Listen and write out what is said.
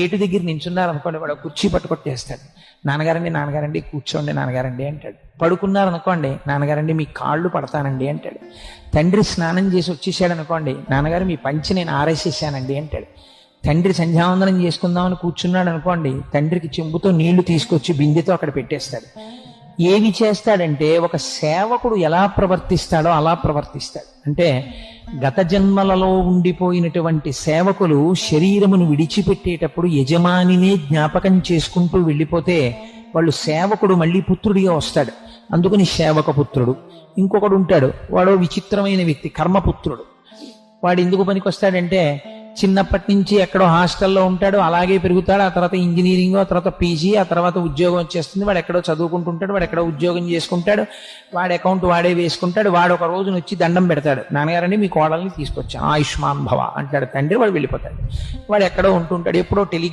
Gate దగ్గర నించున్నారు అనుకోండి, వాడు కుర్చీ పట్టుకొట్టేస్తాడు. నాన్నగారండి నాన్నగారండి కూర్చోండి నాన్నగారండి అంటాడు. పడుకున్నారు అనుకోండి, నాన్నగారండి మీ కాళ్ళు పడతానండి అంటాడు. తండ్రి స్నానం చేసి వచ్చేసాడు అనుకోండి, నాన్నగారు మీ పంచి నేను ఆరేసేసానండి అంటాడు. తండ్రి సంధ్యావందనం చేసుకుందామని కూర్చున్నాడు అనుకోండి, తండ్రికి చెంబుతో నీళ్లు తీసుకొచ్చి బిందెతో అక్కడ పెట్టేస్తాడు. ఏమి చేస్తాడంటే ఒక సేవకుడు ఎలా ప్రవర్తిస్తాడో అలా ప్రవర్తిస్తాడు. అంటే గత జన్మలలో ఉండిపోయినటువంటి సేవకులు శరీరమును విడిచిపెట్టేటప్పుడు యజమానినే జ్ఞాపకం చేసుకుంటూ వెళ్ళిపోతే వాళ్ళు సేవకుడు మళ్ళీ పుత్రుడిగా వస్తాడు. అందుకని సేవక పుత్రుడు. ఇంకొకడు ఉంటాడు, వాడు విచిత్రమైన వ్యక్తి, కర్మపుత్రుడు. వాడు ఎందుకు పనికి వస్తాడంటే చిన్నప్పటి నుంచి ఎక్కడో హాస్టల్లో ఉంటాడు, అలాగే పెరుగుతాడు. ఆ తర్వాత ఇంజనీరింగ్, ఆ తర్వాత పీజీ, ఆ తర్వాత ఉద్యోగం వచ్చేస్తుంది. వాడు ఎక్కడో చదువుకుంటుంటాడు, వాడు ఎక్కడో ఉద్యోగం చేసుకుంటాడు, వాడి అకౌంట్ వాడే వేసుకుంటాడు. వాడు ఒక రోజున వచ్చి దండం పెడతాడు, నాన్నగారండి మీ కోడల్ని తీసుకొచ్చాను ఆయుష్మాన్ భవ అంటాడు తండ్రి. వాడు వెళ్ళిపోతాడు. వాడు ఎక్కడో ఉంటుంటాడు, ఎప్పుడో